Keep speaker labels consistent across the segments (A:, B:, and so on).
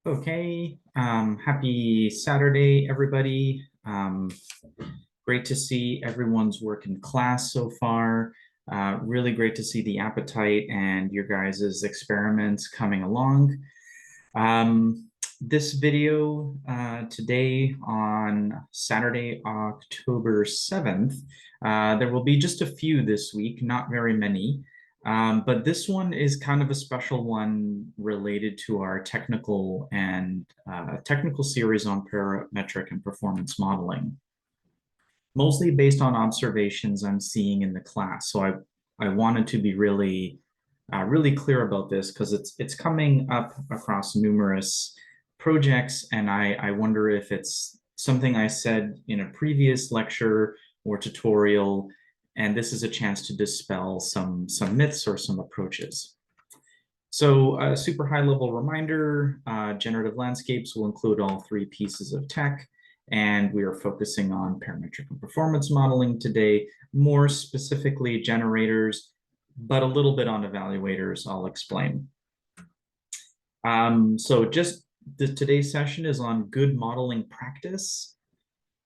A: Okay, happy Saturday, everybody. Great to see everyone's work in class so far. Really great to see the appetite and your guys' experiments coming along. This video today on Saturday, October 7th, there will be just a few this week, not very many. But this one is kind of a special one related to our technical series on parametric and performance modeling, mostly based on observations I'm seeing in the class. So I wanted to be really clear about this because it's coming up across numerous projects, and I wonder if it's something I said in a previous lecture or tutorial, and this is a chance to dispel some myths or some approaches. So a super high level reminder, generative landscapes will include all three pieces of tech, and we are focusing on parametric and performance modeling today, more specifically generators, but a little bit on evaluators, I'll explain. So today's session is on good modeling practice,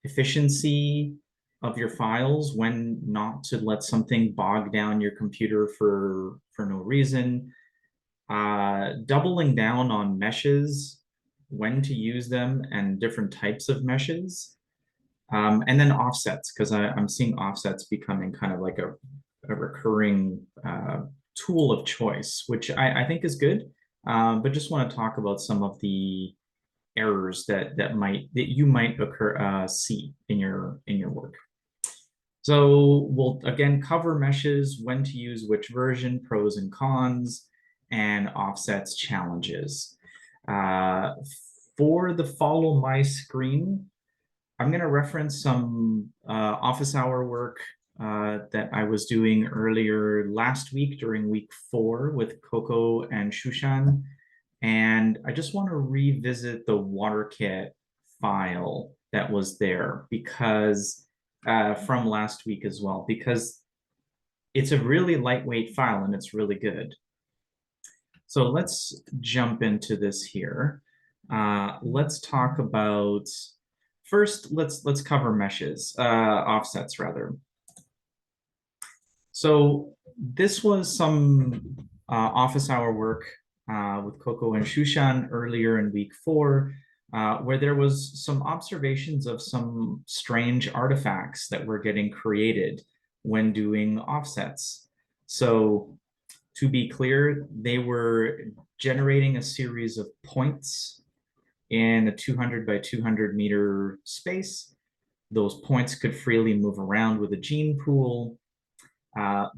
A: efficiency of your files, when not to let something bog down your computer for no reason, doubling down on meshes, when to use them and different types of meshes, and then offsets, because I'm seeing offsets becoming kind of like a recurring tool of choice, which I think is good, but just want to talk about some of the errors that you might see in your work. So we'll again cover meshes, when to use which version, pros and cons, and offsets challenges. For the follow my screen, I'm going to reference some office hour work that I was doing earlier last week during week 4 with Coco and Shushan. And I just want to revisit the WaterKit file that was there because from last week as well, because it's a really lightweight file and it's really good. So let's jump into this here. Let's talk about, first, let's cover meshes, offsets rather. So this was some office hour work with Coco and Shushan earlier in week 4, where there was some observations of some strange artifacts that were getting created when doing offsets. So to be clear, they were generating a series of points in a 200 by 200 meter space. Those points could freely move around with a gene pool.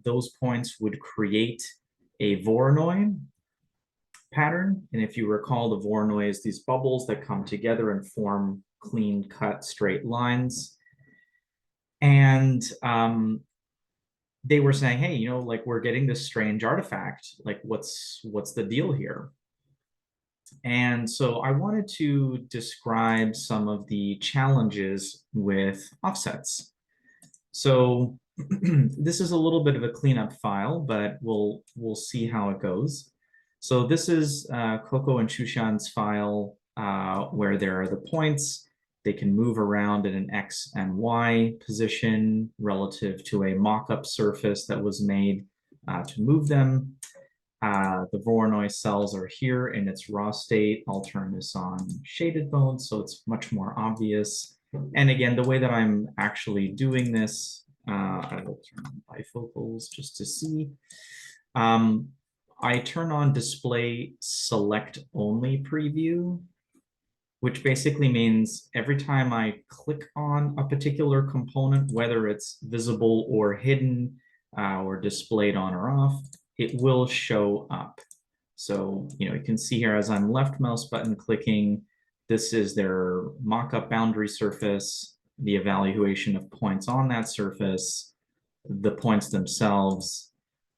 A: Those points would create a Voronoi pattern. And if you recall, the Voronoi is these bubbles that come together and form clean cut straight lines. And they were saying, hey, like we're getting this strange artifact, like what's the deal here? And so I wanted to describe some of the challenges with offsets. So this is a little bit of a cleanup file, but we'll see how it goes. So this is Coco and Shushan's file where there are the points. They can move around in an X and Y position relative to a mock-up surface that was made to move them. The Voronoi cells are here in its raw state. I'll turn this on shaded mode so it's much more obvious. And again, the way that I'm actually doing this, I will turn on bifocals just to see. I turn on display select only preview, which basically means every time I click on a particular component, whether it's visible or hidden or displayed on or off, it will show up. So, you can see here as I'm left mouse button clicking, this is their mock-up boundary surface, the evaluation of points on that surface, the points themselves,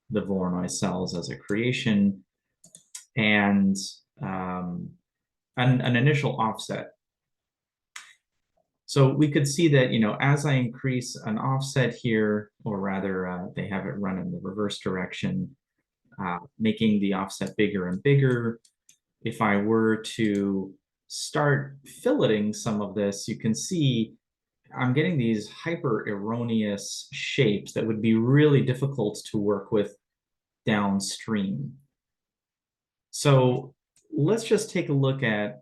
A: the Voronoi cells as a creation, and an initial offset. So we could see that, as I increase an offset here, or rather they have it run in the reverse direction, making the offset bigger and bigger, if I were to start filleting some of this, you can see I'm getting these hyper erroneous shapes that would be really difficult to work with downstream. So let's just take a look at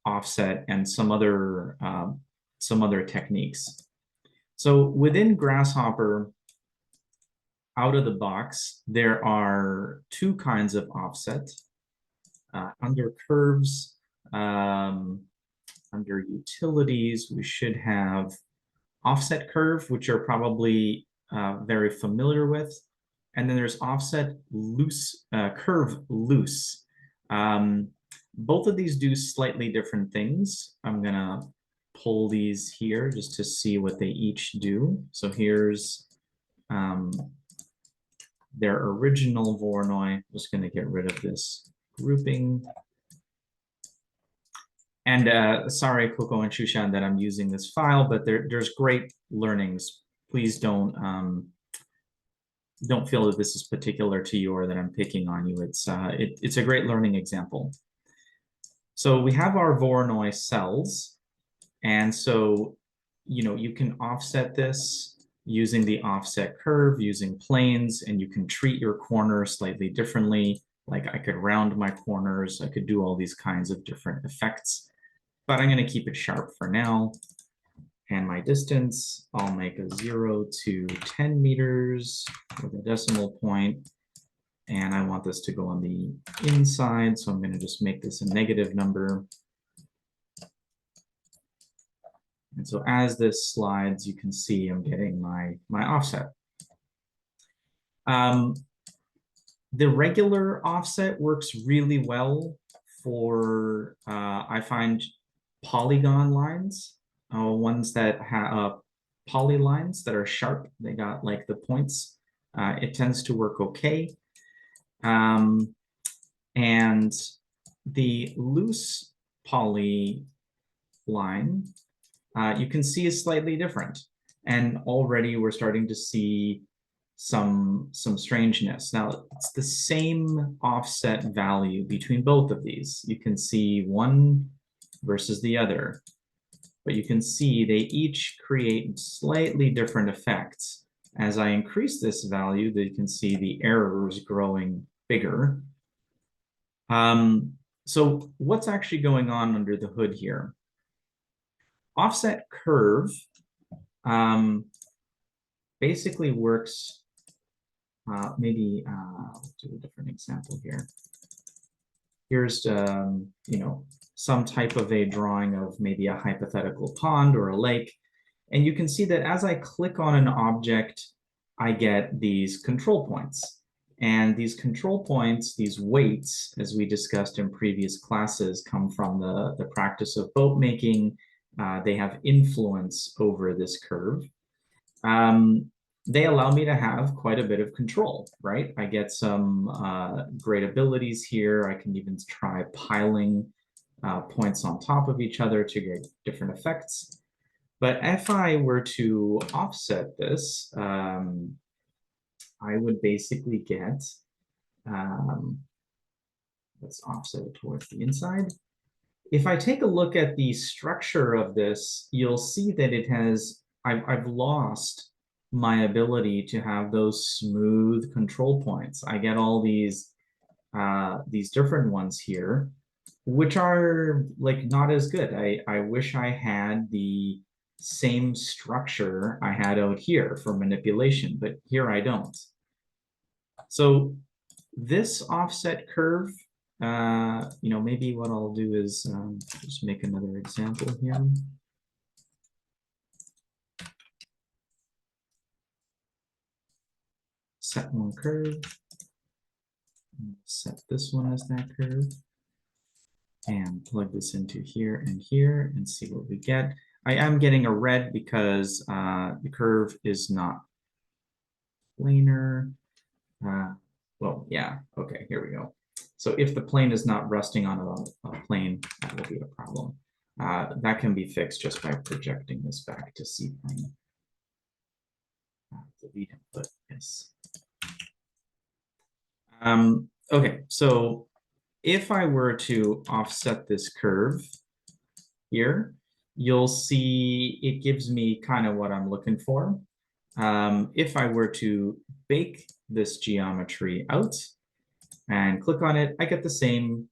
A: offset and some other techniques. So within Grasshopper, out of the box, there are two kinds of offset. Under curves, under utilities, we should have offset curve, which you're probably very familiar with. And then there's offset loose, curve loose. Both of these do slightly different things. I'm gonna pull these here just to see what they each do. So here's their original Voronoi. Just gonna get rid of this grouping. And sorry, Coco and Shushan, that I'm using this file, but there's great learnings. Please don't feel that this is particular to you or that I'm picking on you. It's a great learning example. So we have our Voronoi cells, and so you can offset this using the offset curve, using planes, and you can treat your corners slightly differently. Like I could round my corners, I could do all these kinds of different effects, but I'm going to keep it sharp for now. And my distance, I'll make a 0 to 10 meters with a decimal point. And I want this to go on the inside, so I'm going to just make this a negative number. And so as this slides, you can see I'm getting my offset. The regular offset works really well for, I find, polygon lines, ones that have polylines that are sharp. They got like the points. It tends to work okay. And the loose poly line, you can see is slightly different. And already we're starting to see some strangeness. Now, it's the same offset value between both of these. You can see one versus the other, but you can see they each create slightly different effects. As I increase this value, you can see the error is growing bigger. So what's actually going on under the hood here? Offset curve basically works, maybe let's do a different example here. Here's some type of a drawing of maybe a hypothetical pond or a lake. And you can see that as I click on an object, I get these control points. And these control points, these weights, as we discussed in previous classes, come from the practice of boat making. They have influence over this curve. They allow me to have quite a bit of control, right? I get some great abilities here. I can even try piling points on top of each other to get different effects. But if I were to offset this, I would basically get, let's offset it towards the inside. If I take a look at the structure of this, you'll see that it has, I've lost my ability to have those smooth control points. I get all these different ones here, which are like not as good. I wish I had the same structure I had out here for manipulation, but here I don't. So this offset curve, maybe what I'll do is just make another example here. Set one curve, set this one as that curve, and plug this into here and see what we get. I am getting a red because the curve is not planar. Well, yeah, okay, here we go. So if the plane is not resting on a plane, that will be a problem. That can be fixed just by projecting this back to C plane. Delete input, yes. Okay, so if I were to offset this curve here, you'll see it gives me kind of what I'm looking for. If I were to bake this geometry out and click on it, I get the same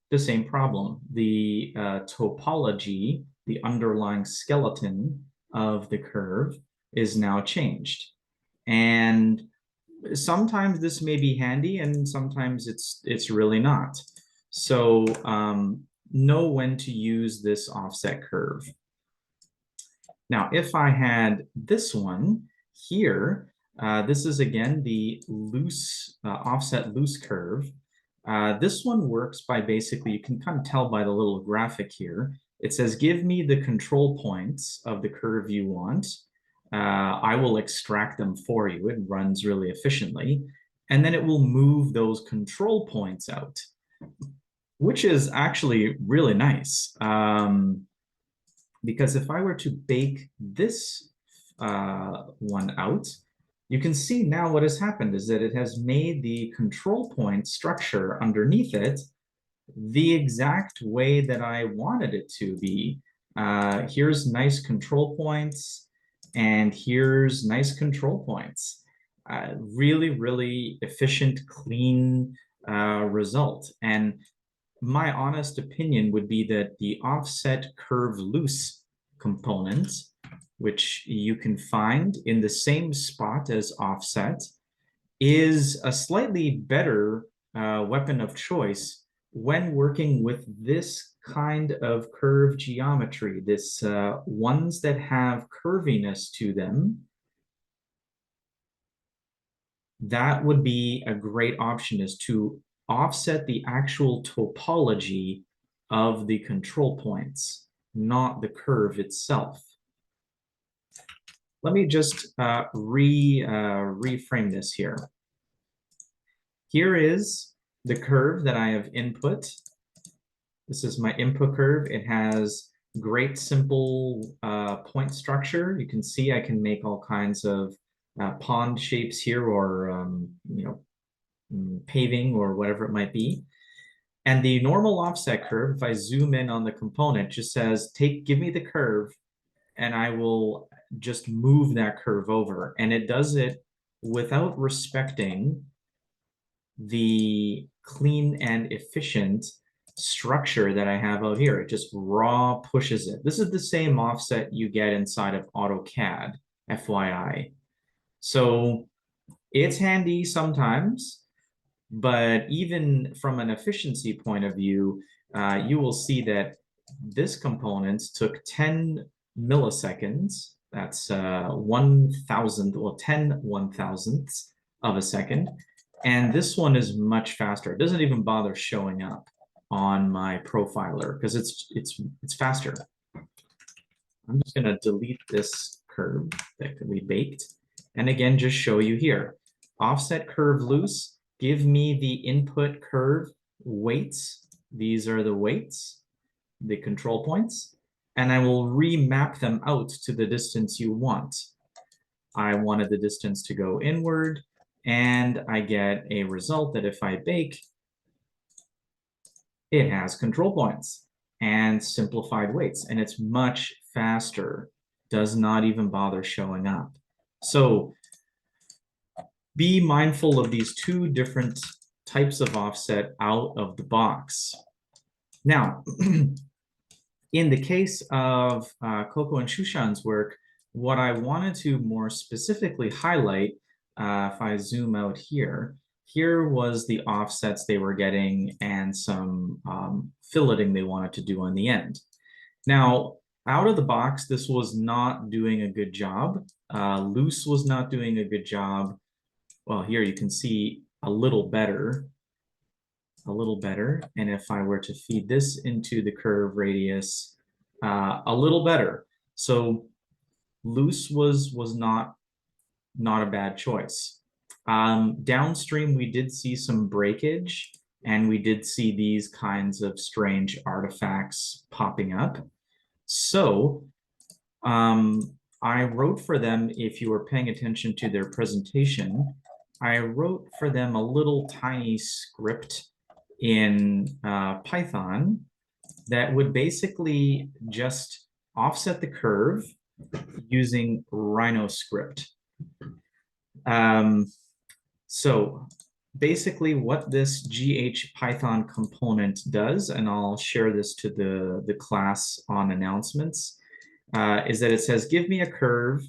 A: problem. The topology, the underlying skeleton of the curve is now changed. And sometimes this may be handy and sometimes it's really not. So know when to use this offset curve. Now, if I had this one here, this is again the loose offset loose curve. This one works by basically, you can kind of tell by the little graphic here. It says, give me the control points of the curve you want. I will extract them for you. It runs really efficiently. And then it will move those control points out, which is actually really nice. Because if I were to bake this one out, you can see now what has happened is that it has made the control point structure underneath it the exact way that I wanted it to be. Here's nice control points, and here's nice control points. Really, really efficient, clean result. And my honest opinion would be that the offset curve loose component, which you can find in the same spot as offset, is a slightly better weapon of choice when working with this kind of curve geometry, this ones that have curviness to them. That would be a great option, is to offset the actual topology of the control points, not the curve itself. Let me just reframe this here. Here is the curve that I have input. This is my input curve. It has great simple point structure. You can see I can make all kinds of pond shapes here, or paving or whatever it might be. And the normal offset curve, if I zoom in on the component, just says, give me the curve, and I will just move that curve over. And it does it without respecting the clean and efficient structure that I have out here. It just raw pushes it. This is the same offset you get inside of AutoCAD, FYI. So it's handy sometimes, but even from an efficiency point of view, you will see that this component took 10 milliseconds. That's 1,000, well, 10 1,000ths of a second. And this one is much faster. It doesn't even bother showing up on my profiler because it's faster. I'm just going to delete this curve that we baked. And again, just show you here. Offset curve loose, give me the input curve weights. These are the weights, the control points, and I will remap them out to the distance you want. I wanted the distance to go inward, and I get a result that if I bake, it has control points and simplified weights, and it's much faster, does not even bother showing up. So be mindful of these two different types of offset out of the box. Now, in the case of Coco and Shushan's work, what I wanted to more specifically highlight, if I zoom out here, here was the offsets they were getting and some filleting they wanted to do on the end. Now, out of the box, this was not doing a good job. Loose was not doing a good job. Well, here you can see a little better. And if I were to feed this into the curve radius, a little better. So loose was not a bad choice. Downstream, we did see some breakage, and we did see these kinds of strange artifacts popping up. So I wrote for them, if you were paying attention to their presentation, I wrote for them a little tiny script in Python that would basically just offset the curve using Rhino script. So basically what this GH Python component does, and I'll share this to the class on announcements, is that it says, give me a curve,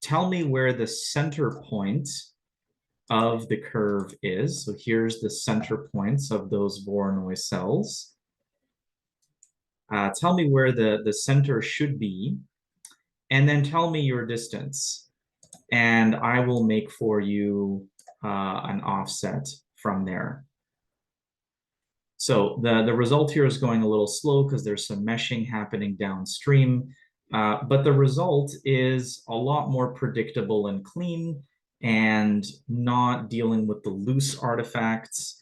A: tell me where the center point of the curve is. So here's the center points of those Voronoi cells. Tell me where the center should be, and then tell me your distance. And I will make for you an offset from there. So the result here is going a little slow because there's some meshing happening downstream, but the result is a lot more predictable and clean and not dealing with the loose artifacts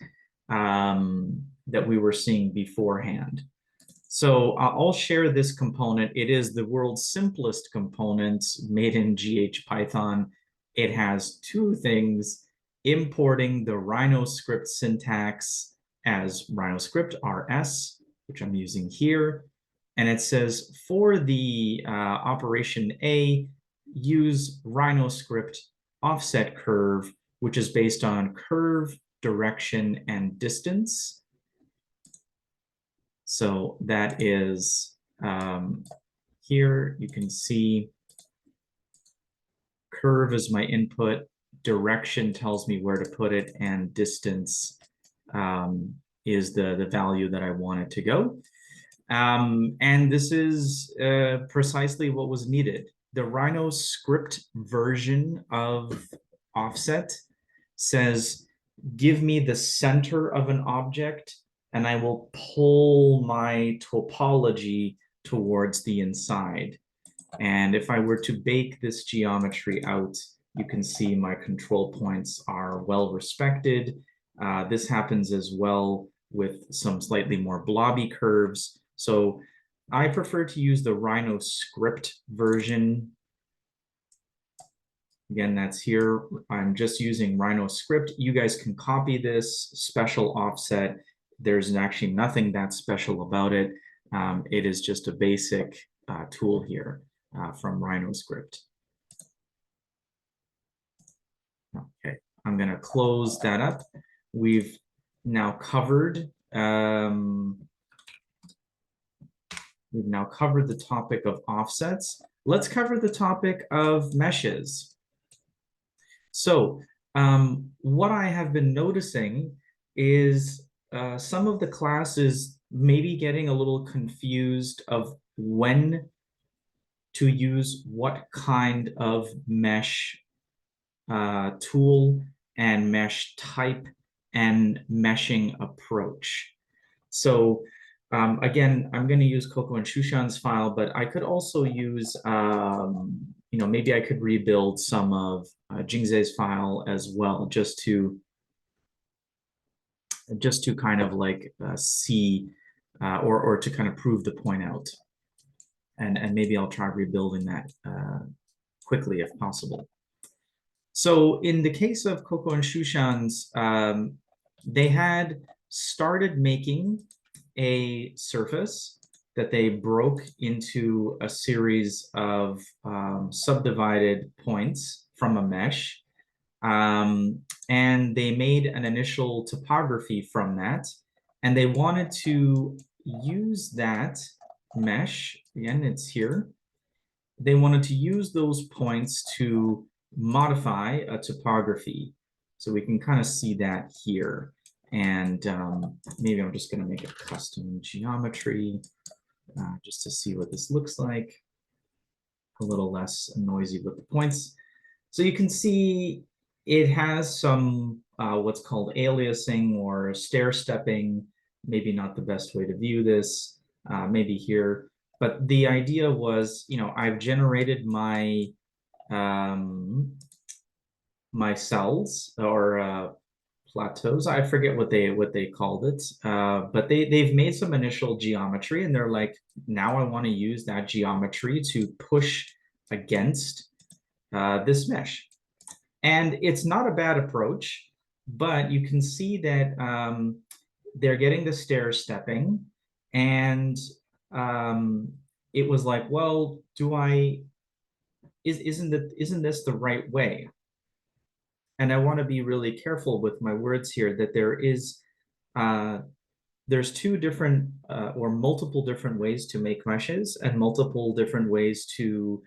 A: that we were seeing beforehand. So I'll share this component. It is the world's simplest component made in GH Python. It has two things: importing the Rhino script syntax as Rhino script RS, which I'm using here. And it says for the operation A, use Rhino script offset curve, which is based on curve, direction, and distance. So that is here you can see curve is my input, direction tells me where to put it, and distance is the value that I want it to go. And this is precisely what was needed. The Rhino script version of offset says, give me the center of an object and I will pull my topology towards the inside. And if I were to bake this geometry out, you can see my control points are well respected. This happens as well with some slightly more blobby curves. So I prefer to use the Rhino script version. Again, that's here. I'm just using Rhino script. You guys can copy this special offset. There's actually nothing that special about it. It is just a basic tool here from Rhino script. Okay, I'm going to close that up. We've now covered the topic of offsets. Let's cover the topic of meshes. So what I have been noticing is some of the classes maybe getting a little confused of when to use what kind of mesh tool and mesh type and meshing approach. So again, I'm going to use Coco and Shushan's file, but I could also use, maybe I could rebuild some of Jingze's file as well, just to kind of like see or to kind of prove the point out. And maybe I'll try rebuilding that quickly if possible. So in the case of Coco and Shushan's, they had started making a surface that they broke into a series of subdivided points from a mesh. And they made an initial topography from that. And they wanted to use that mesh, again, it's here. They wanted to use those points to modify a topography. So we can kind of see that here. And maybe I'm just going to make a custom geometry just to see what this looks like. A little less noisy with the points. So you can see it has some what's called aliasing or stair-stepping. Maybe not the best way to view this, maybe here. But the idea was, I've generated my my cells or plateaus. I forget what they called it, but they've made some initial geometry, and they're like, now I want to use that geometry to push against this mesh. And it's not a bad approach, but you can see that they're getting the stair stepping, and um, it was like, well, isn't this the right way? And I want to be really careful with my words here that uh, there's two different or multiple different ways to make meshes and multiple different ways to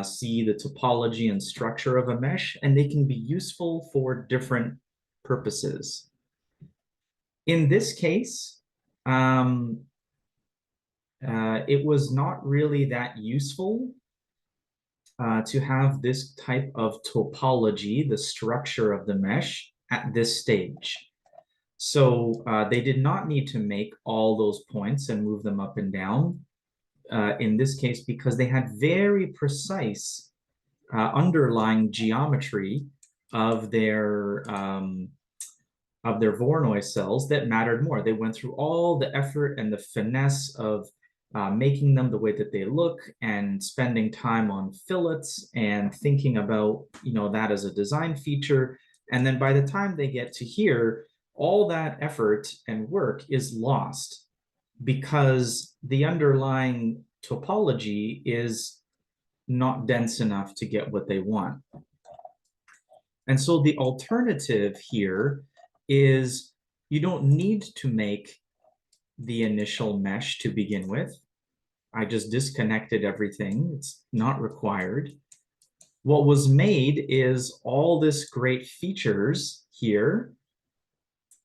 A: see the topology and structure of a mesh, and they can be useful for different purposes. In this case, um, it was not really that useful to have this type of topology, the structure of the mesh, at this stage. So they did not need to make all those points and move them up and down in this case, because they had very precise underlying geometry of their Voronoi cells that mattered more. They went through all the effort and the finesse of making them the way that they look and spending time on fillets and thinking about, that as a design feature. And then by the time they get to here, all that effort and work is lost because the underlying topology is not dense enough to get what they want. And so the alternative here is you don't need to make the initial mesh to begin with. I just disconnected everything. It's not required. What was made is all this great features here.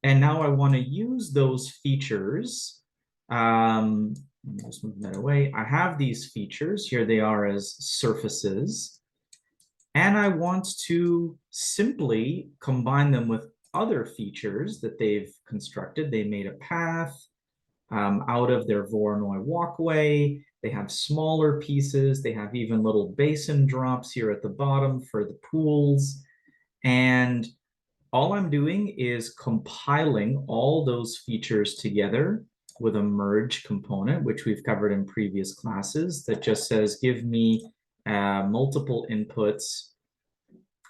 A: And now I want to use those features. Let me just move that away. I have these features. Here they are as surfaces. And I want to simply combine them with other features that they've constructed. They made a path out of their Voronoi walkway. They have smaller pieces. They have even little basin drops here at the bottom for the pools. And all I'm doing is compiling all those features together with a merge component, which we've covered in previous classes, that just says, give me multiple inputs.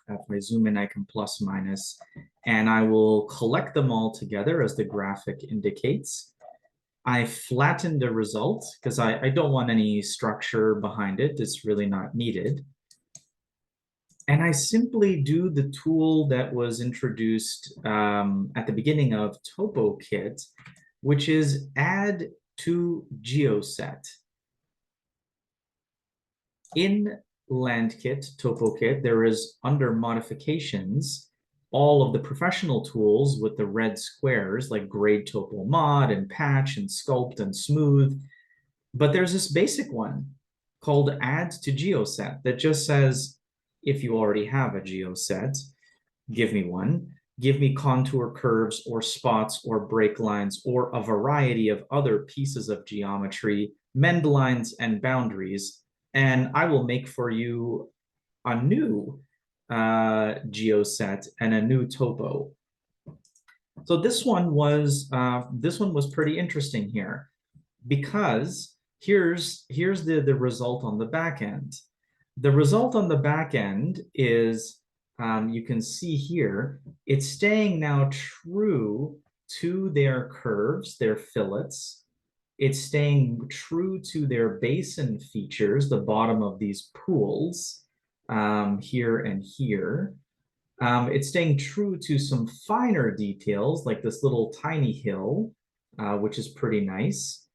A: If I zoom in, I can plus minus, and I will collect them all together as the graphic indicates. I flattened the result because I don't want any structure behind it. It's really not needed. And I simply do the tool that was introduced at the beginning of TopoKit, which is add to geoset. In LandKit, TopoKit, there is under modifications, all of the professional tools with the red squares like grade topo mod and patch and sculpt and smooth. But there's this basic one called add to geoset that just says, if you already have a geoset, give me one. Give me contour curves or spots or break lines or a variety of other pieces of geometry, mend lines and boundaries, and I will make for you a new geoset and a new topo. So this one was pretty interesting here, because here's the result on the back end. The result on the back end is, you can see here, it's staying now true to their curves, their fillets. It's staying true to their basin features, the bottom of these pools, here and here. It's staying true to some finer details, like this little tiny hill, which is pretty nice.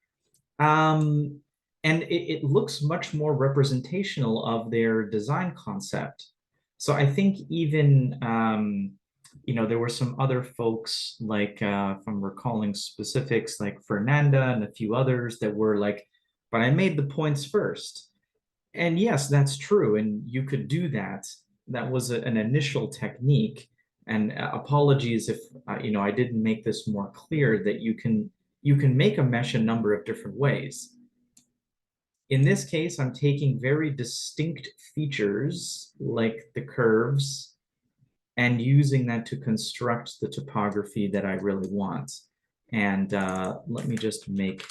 A: And it looks much more representational of their design concept. So I think even, there were some other folks, like if I'm recalling specifics, like Fernanda and a few others that were like, but I made the points first. And yes, that's true. And you could do that. That was an initial technique. And apologies if, I didn't make this more clear, that you can make a mesh a number of different ways. In this case, I'm taking very distinct features like the curves and using that to construct the topography that I really want. And let me just make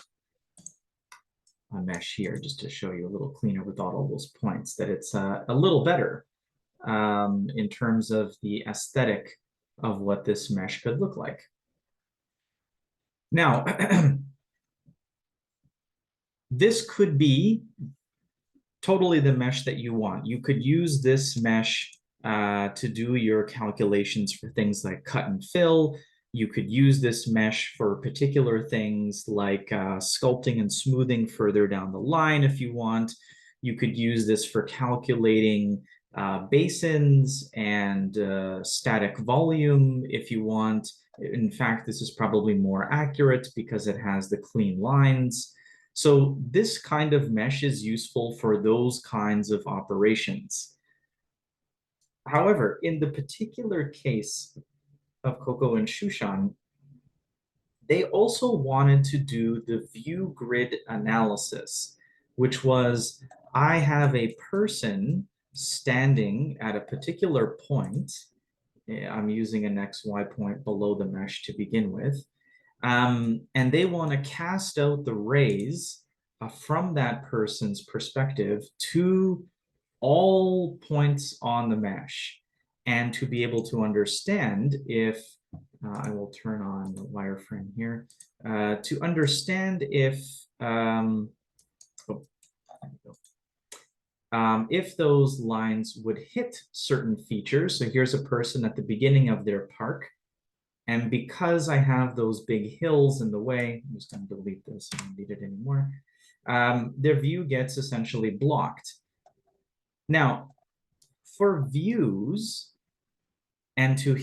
A: a mesh here just to show you a little cleaner without all those points, that it's a little better in terms of the aesthetic of what this mesh could look like. Now, this could be totally the mesh that you want. You could use this mesh to do your calculations for things like cut and fill. You could use this mesh for particular things like sculpting and smoothing further down the line if you want. You could use this for calculating basins and static volume if you want. In fact, this is probably more accurate because it has the clean lines. So this kind of mesh is useful for those kinds of operations. However, in the particular case of Coco and Shushan, they also wanted to do the view grid analysis, which was I have a person standing at a particular point. I'm using an XY point below the mesh to begin with. And they want to cast out the rays from that person's perspective to all points on the mesh and to be able to understand if I will turn on the wireframe here to understand if those lines would hit certain features. So here's a person at the beginning of their park. And because I have those big hills in the way, I'm just going to delete this, I don't need it anymore. Their view gets essentially blocked. Now, for views, and to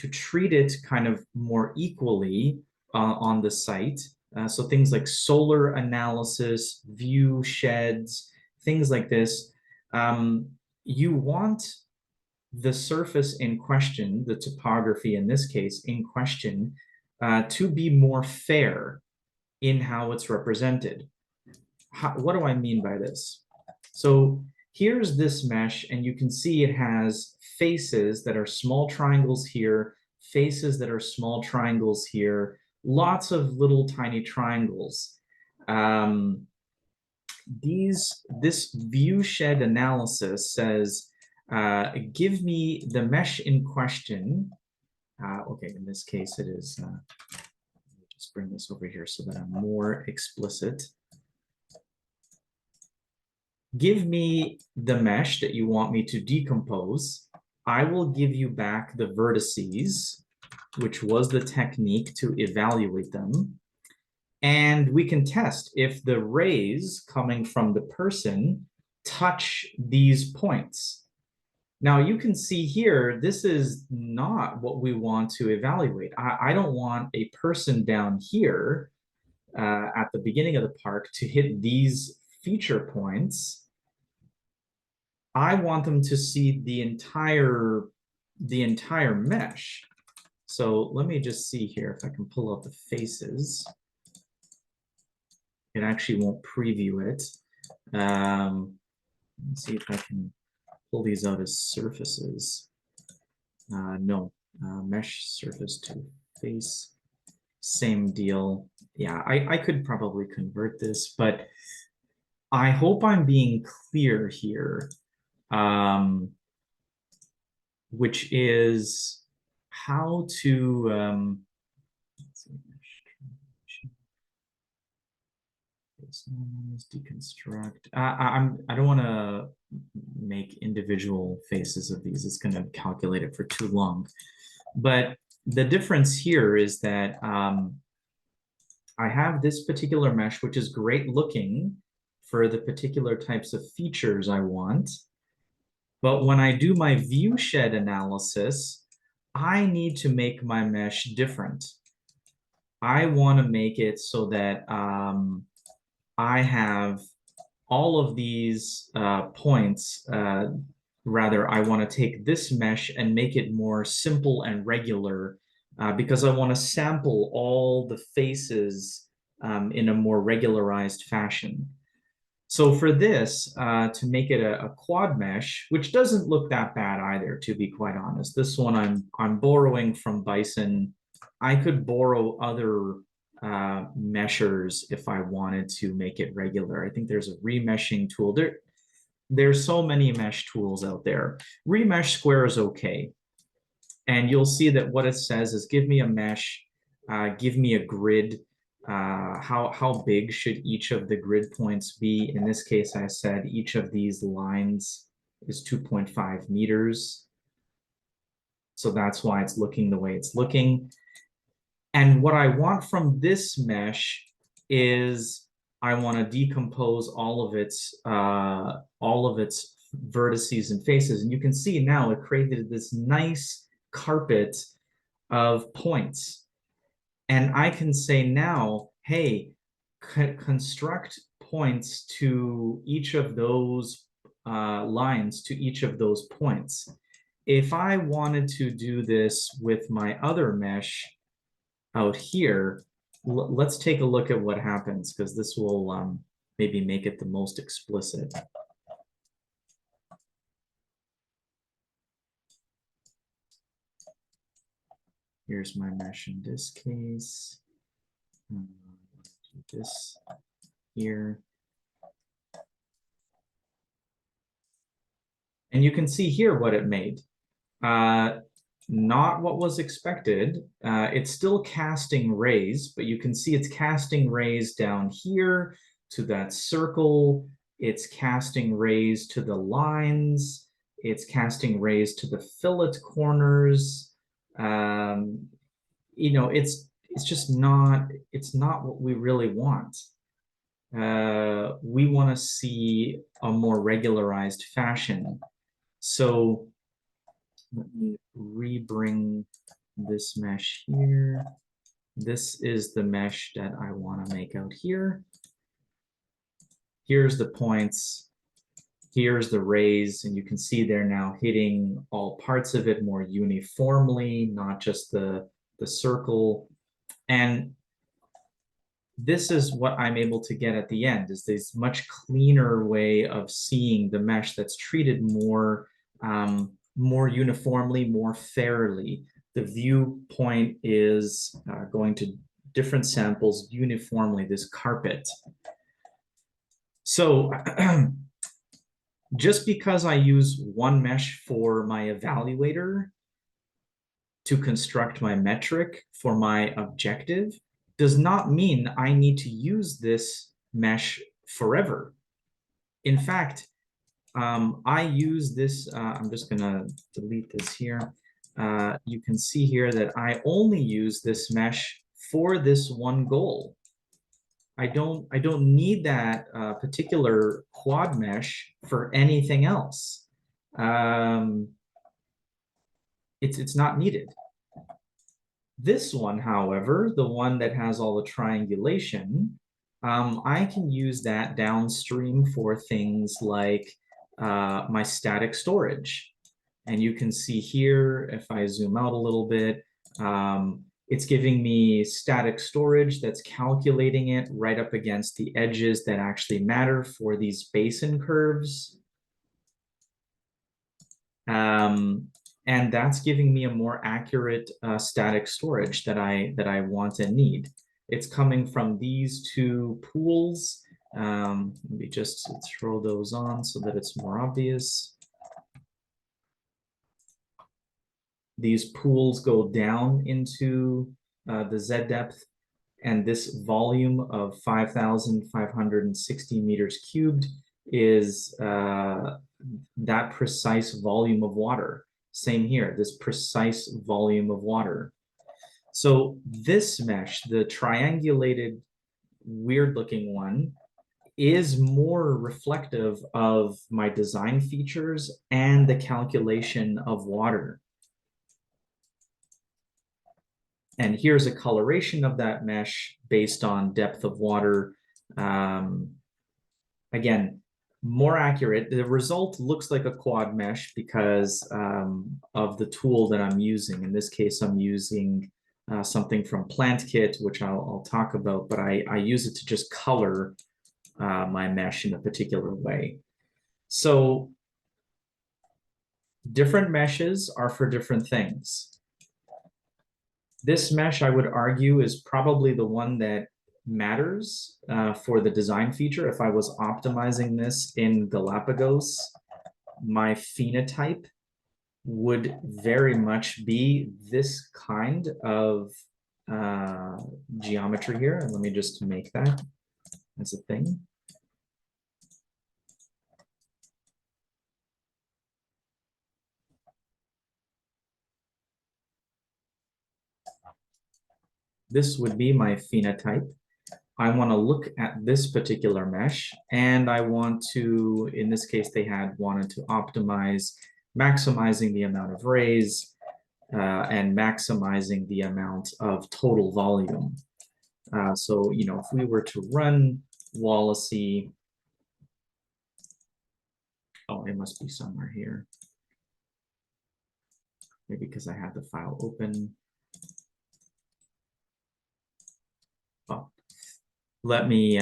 A: treat it kind of more equally on the site, so things like solar analysis, view sheds, things like this, you want the surface in question, the topography in this case in question, to be more fair in how it's represented. What do I mean by this? So here's this mesh, and you can see it has faces that are small triangles here, faces that are small triangles here, lots of little tiny triangles. This view shed analysis says, give me the mesh in question. Okay, in this case, it is, just bring this over here so that I'm more explicit. Give me the mesh that you want me to decompose. I will give you back the vertices, which was the technique to evaluate them. And we can test if the rays coming from the person touch these points. Now you can see here, this is not what we want to evaluate. I don't want a person down here at the beginning of the park to hit these feature points. I want them to see the entire mesh. So let me just see here if I can pull out the faces. It actually won't preview it. Let's see if I can pull these out as surfaces. No, mesh surface to face, same deal. Yeah, I could probably convert this, but I hope I'm being clear here, which is how to, let's see, deconstruct. I don't want to make individual faces of these. It's going to calculate it for too long. But the difference here is that I have this particular mesh, which is great looking for the particular types of features I want. But when I do my view shed analysis, I need to make my mesh different. I want to make it so that I have all of these points. Rather, I want to take this mesh and make it more simple and regular because I want to sample all the faces in a more regularized fashion. So for this, to make it a quad mesh, which doesn't look that bad either, to be quite honest. This one I'm borrowing from Bison. I could borrow other meshers if I wanted to make it regular. I think there's a remeshing tool. There's so many mesh tools out there. Remesh square is okay. And you'll see that what it says is give me a mesh, give me a grid. how big should each of the grid points be? In this case, I said each of these lines is 2.5 meters. So that's why it's looking the way it's looking. And what I want from this mesh is I want to decompose all of its vertices and faces. And you can see now it created this nice carpet of points. And I can say now, hey, construct points to each of those lines to each of those points. If I wanted to do this with my other mesh out here, let's take a look at what happens, because this will maybe make it the most explicit. Here's my mesh in this case. Do this here. And you can see here what it made. Not what was expected. It's still casting rays, but you can see it's casting rays down here to that circle. It's casting rays to the lines. It's casting rays to the fillet corners. You know, it's just not, it's not what we really want. We want to see a more regularized fashion. So let me re-bring this mesh here. This is the mesh that I want to make out here. Here's the points. Here's the rays, and you can see they're now hitting all parts of it more uniformly, not just the circle. And this is what I'm able to get at the end, is this much cleaner way of seeing the mesh that's treated more more uniformly, more fairly. The viewpoint is going to different samples uniformly, this carpet. So just because I use one mesh for my evaluator to construct my metric for my objective does not mean I need to use this mesh forever. In fact, I use this, I'm just gonna delete this here. You can see here that I only use this mesh for this one goal. I don't need that particular quad mesh for anything else. It's not needed. This one, however, the one that has all the triangulation, I can use that downstream for things like my static storage. And you can see here, if I zoom out a little bit, it's giving me static storage that's calculating it right up against the edges that actually matter for these basin curves. And that's giving me a more accurate static storage that I want and need. It's coming from these two pools. Let me just throw those on so that it's more obvious. These pools go down into the Z depth, and this volume of 5,560 meters cubed is that precise volume of water. Same here, this precise volume of water. So this mesh, the triangulated, weird looking one, is more reflective of my design features and the calculation of water. And here's a coloration of that mesh based on depth of water. Again, more accurate. The result looks like a quad mesh because of the tool that I'm using. In this case, I'm using something from PlantKit, which I'll talk about, but I use it to just color my mesh in a particular way. So different meshes are for different things. This mesh, I would argue, is probably the one that matters for the design feature. If I was optimizing this in Galapagos, my phenotype would very much be this kind of geometry here. And let me just make that as a thing. This would be my phenotype. I want to look at this particular mesh, and I want to, in this case, they had wanted to optimize maximizing the amount of rays and maximizing the amount of total volume. So, you know, if we were to run Wallacey, oh, it must be somewhere here. Maybe because I have the file open. Oh, let me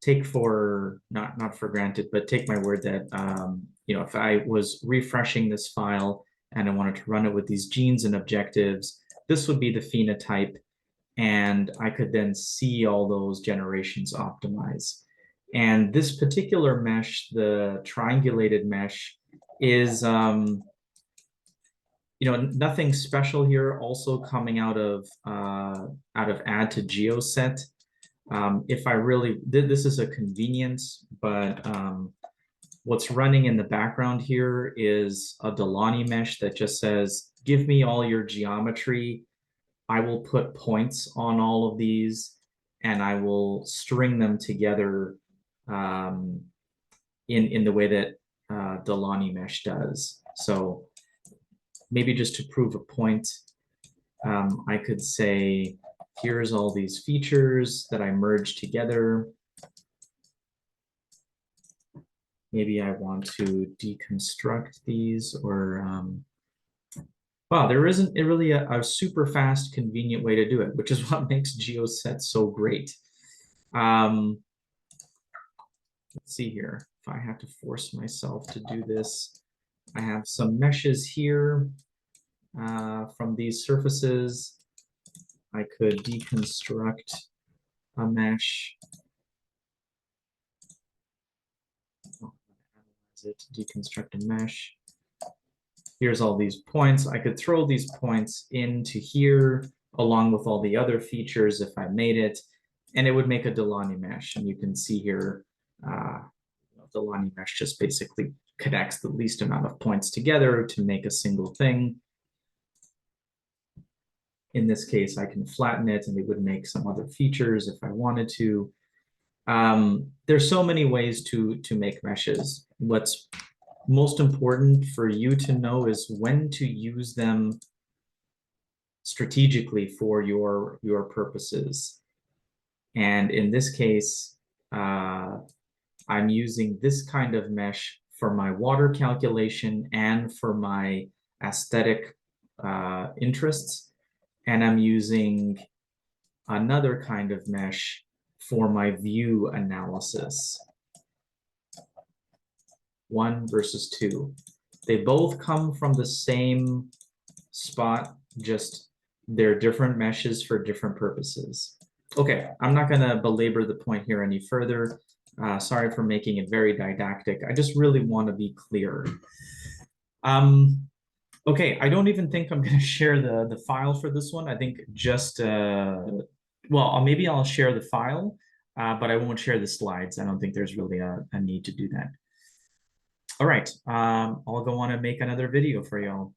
A: take for, not for granted, but take my word that, you know, if I was refreshing this file and I wanted to run it with these genes and objectives, this would be the phenotype, and I could then see all those generations optimize. And this particular mesh, the triangulated mesh, is, you know, nothing special here. Also coming out of add to geoset. If I really did, this is a convenience, but what's running in the background here is a Delaunay mesh that just says, give me all your geometry. I will put points on all of these and I will string them together in the way that Delaunay mesh does. So maybe just to prove a point, I could say, here's all these features that I merged together. Maybe I want to deconstruct these, or wow, there isn't really a super fast, convenient way to do it, which is what makes GeoSet so great. Let's see here. If I have to force myself to do this, I have some meshes here from these surfaces. I could deconstruct a mesh. Deconstruct a mesh. Here's all these points. I could throw these points into here along with all the other features if I made it, and it would make a Delaunay mesh. And you can see here, Delaunay mesh just basically connects the least amount of points together to make a single thing. In this case, I can flatten it and it would make some other features if I wanted to. There's so many ways to make meshes. What's most important for you to know is when to use them strategically for your purposes. And in this case, I'm using this kind of mesh for my water calculation and for my aesthetic interests. And I'm using another kind of mesh for my view analysis. 1 versus 2. They both come from the same spot, just they're different meshes for different purposes. Okay, I'm not going to belabor the point here any further. Sorry for making it very didactic. I just really want to be clear. Okay, I don't even think I'm going to share the file for this one. I think just, well, maybe I'll share the file, but I won't share the slides. I don't think there's really a need to do that. All right, I'll go on and make another video for y'all.